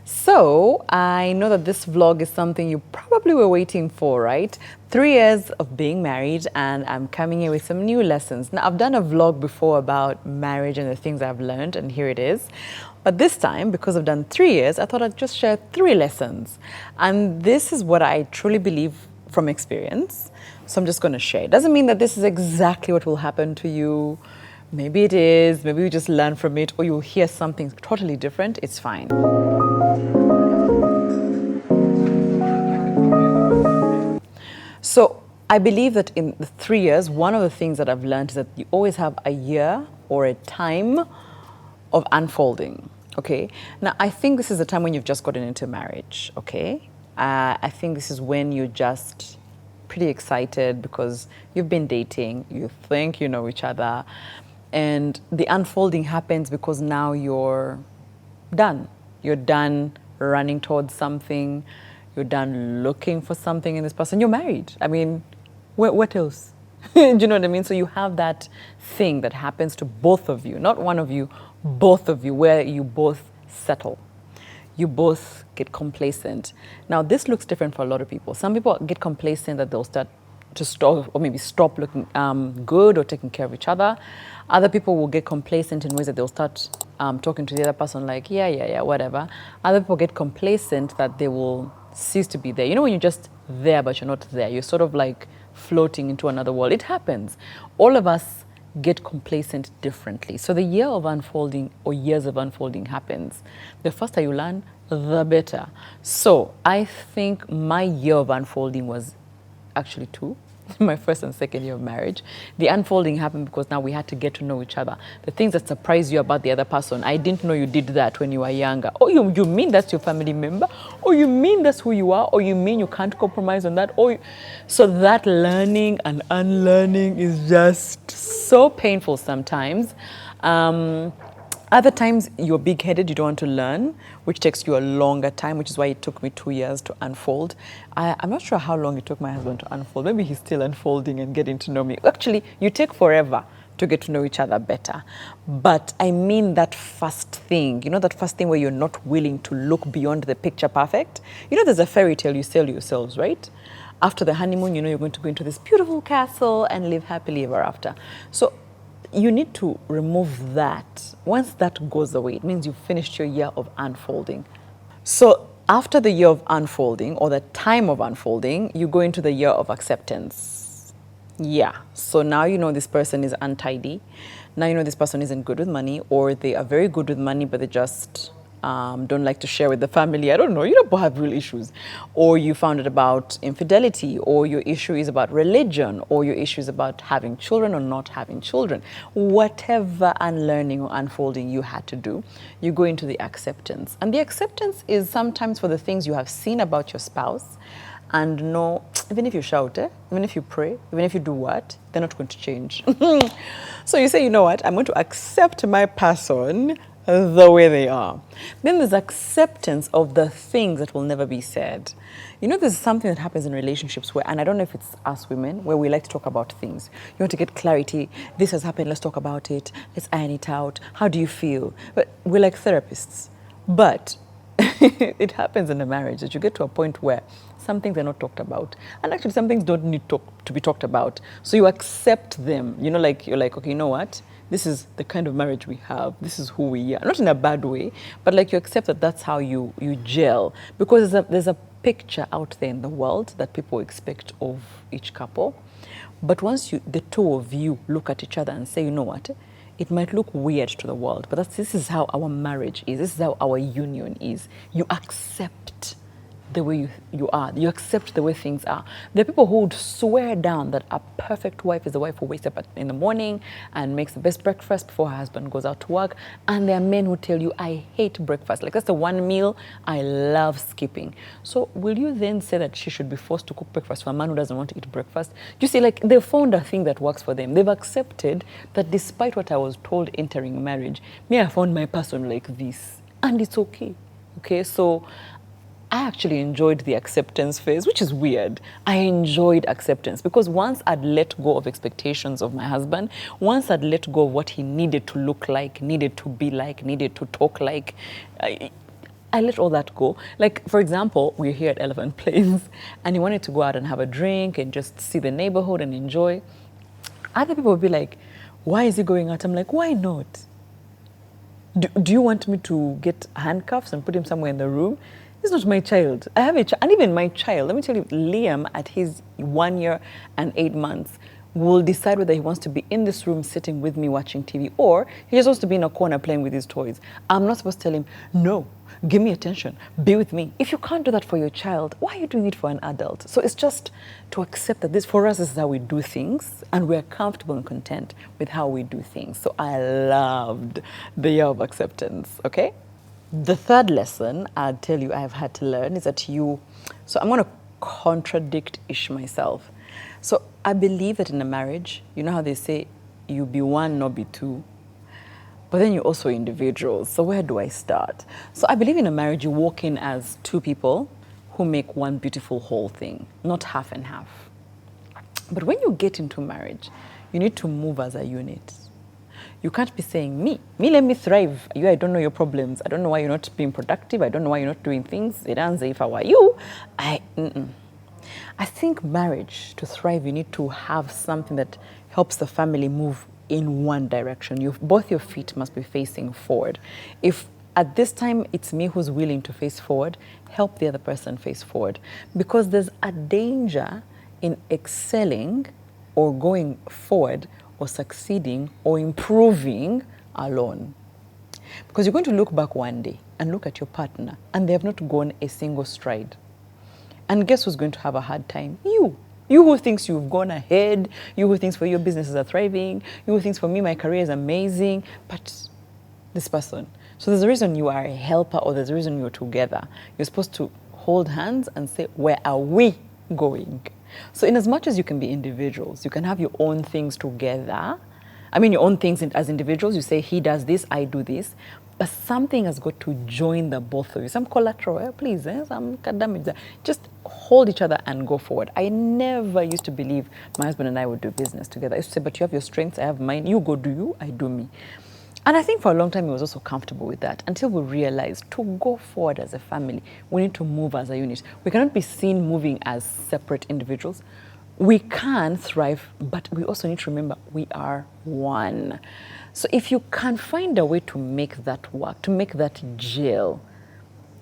So, I know that this vlog is something you probably were waiting for, right? 3 years of being married, and I'm coming here with some new lessons. Now, I've done a vlog before about marriage and the things I've learned, and here it is. But this time, because I've done 3 years, I thought I'd just share 3 lessons. And this is what I truly believe from experience. So, I'm just going to share. It doesn't mean that this is exactly what will happen to you. Maybe it is, maybe you just learn from it, or you'll hear something totally different. It's fine. So I believe that in the 3 years, one of the things that I've learned is that you always have a year or a time of unfolding. Okay. Now I think this is the time when you've just gotten into marriage. Okay. I think this is when you're just pretty excited because you've been dating, you think you know each other, and the unfolding happens because now you're done. You're done running towards something. You're done looking for something in this person. You're married. I mean, what else? Do you know what I mean? So you have that thing that happens to both of you, not one of you, both of you, where you both settle. You both get complacent. Now, this looks different for a lot of people. Some people get complacent that they'll start to stop or maybe stop looking good or taking care of each other. Other people will get complacent in ways that they'll start talking to the other person like, yeah, whatever. Other people get complacent that they will cease to be there. You know, when you're just there but you're not there, you're sort of like floating into another world. It happens. All of us get complacent differently. So the year of unfolding or years of unfolding happens. The faster you learn, the better. So I think my year of unfolding was actually two. My first and second year of marriage. The unfolding happened because now we had to get to know each other. The things that surprise you about the other person. I didn't know you did that when you were younger. Oh, you mean that's your family member? Or you mean that's who you are? Or you mean you can't compromise on that? So that learning and unlearning is just so painful sometimes. Other times you're big-headed, you don't want to learn, which takes you a longer time, which is why it took me 2 years to unfold. I'm not sure how long it took my husband to unfold. Maybe he's still unfolding and getting to know me. Actually, you take forever to get to know each other better. But I mean that first thing, you know, that first thing where you're not willing to look beyond the picture perfect. You know, there's a fairy tale you sell yourselves, right? After the honeymoon, you know you're going to go into this beautiful castle and live happily ever after. So you need to remove that. Once that goes away, it means you've finished your year of unfolding. So after the year of unfolding or the time of unfolding, you go into the year of acceptance. Yeah. So now you know this person is untidy. Now you know this person isn't good with money, or they are very good with money, but they just don't like to share with the family. I don't know. You don't have real issues. Or you found out about infidelity, or your issue is about religion, or your issue is about having children or not having children. Whatever unlearning or unfolding you had to do, you go into the acceptance. And the acceptance is sometimes for the things you have seen about your spouse and know, even if you shout, even if you pray, even if you do what, they're not going to change. So you say, you know what, I'm going to accept my person the way they are. Then there's acceptance of the things that will never be said. You know, there's something that happens in relationships where, and I don't know if it's us women, where we like to talk about things. You want to get clarity. This has happened. Let's talk about it. Let's iron it out. How do you feel? But we're like therapists. But it happens in a marriage that you get to a point where some things are not talked about. And actually, some things don't need to be talked about. So you accept them. You know, like, you're like, okay, you know what? This is the kind of marriage we have. This is who we are. Not in a bad way, but like you accept that that's how you gel. Because there's a picture out there in the world that people expect of each couple. But once the two of you look at each other and say, you know what? It might look weird to the world, but this is how our marriage is. This is how our union is. You accept the way you are. You accept the way things are. There are people who would swear down that a perfect wife is the wife who wakes up in the morning and makes the best breakfast before her husband goes out to work. And there are men who tell you, I hate breakfast. Like, that's the one meal I love skipping. So will you then say that she should be forced to cook breakfast for a man who doesn't want to eat breakfast? You see, like, they've found a thing that works for them. They've accepted that despite what I was told entering marriage, me, I found my person like this. And it's okay. Okay, so I actually enjoyed the acceptance phase, which is weird. I enjoyed acceptance because once I'd let go of expectations of my husband, once I'd let go of what he needed to look like, needed to be like, needed to talk like, I let all that go. Like, for example, we're here at Elephant Plains and you wanted to go out and have a drink and just see the neighborhood and enjoy. Other people will be like, why is he going out? I'm like, why not? Do you want me to get handcuffs and put him somewhere in the room? He's not my child. I have a child. And even my child, let me tell you, Liam, at his 1 year and 8 months, will decide whether he wants to be in this room sitting with me watching TV or he just wants to be in a corner playing with his toys. I'm not supposed to tell him, no, give me attention, be with me. If you can't do that for your child, why are you doing it for an adult? So it's just to accept that this, for us, this is how we do things and we're comfortable and content with how we do things. So I loved the year of acceptance, okay? The third lesson I'd tell you I've had to learn is that so I'm going to contradict-ish myself. So I believe that in a marriage, you know how they say, you be one, not be two. But then you're also individuals. So where do I start? So I believe in a marriage, you walk in as two people who make one beautiful whole thing, not half and half. But when you get into marriage, you need to move as a unit. You can't be saying, me, let me thrive. You, I don't know your problems. I don't know why you're not being productive. I don't know why you're not doing things. It doesn't say if I were you, I think marriage, to thrive, you need to have something that helps the family move in one direction. Both your feet must be facing forward. If at this time it's me who's willing to face forward, help the other person face forward. Because there's a danger in excelling or going forward or succeeding or improving alone. Because you're going to look back one day and look at your partner and they have not gone a single stride. And guess who's going to have a hard time? You. You who thinks you've gone ahead, you who thinks for your businesses are thriving, you who thinks for me my career is amazing, but this person. So there's a reason you are a helper or there's a reason you're together. You're supposed to hold hands and say, where are we going? So in as much as you can be individuals, you can have your own things together. I mean, your own things as individuals. You say, he does this, I do this. But something has got to join the both of you. Some collateral, please, some damage. Just hold each other and go forward. I never used to believe my husband and I would do business together. I used to say, but you have your strengths, I have mine. You go do you, I do me. And I think for a long time he was also comfortable with that until we realized to go forward as a family, we need to move as a unit. We cannot be seen moving as separate individuals. We can thrive, but we also need to remember we are one. So if you can find a way to make that work, to make that gel,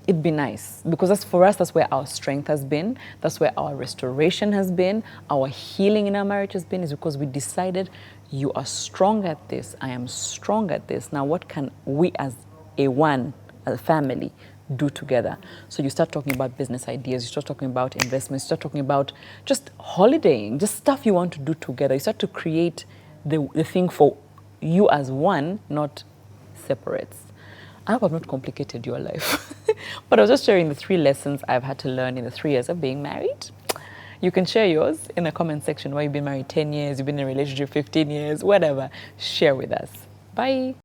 it'd be nice. Because for us, that's where our strength has been. That's where our restoration has been. Our healing in our marriage has been, is because we decided you are strong at this, I am strong at this. Now what can we as a family, do together? So you start talking about business ideas, you start talking about investments, you start talking about just holidaying, just stuff you want to do together. You start to create the thing for you as one, not separates. I hope I've not complicated your life. But I was just sharing the 3 lessons I've had to learn in the 3 years of being married. You can share yours in the comment section. Why you've been married 10 years, you've been in a relationship 15 years, whatever. Share with us. Bye.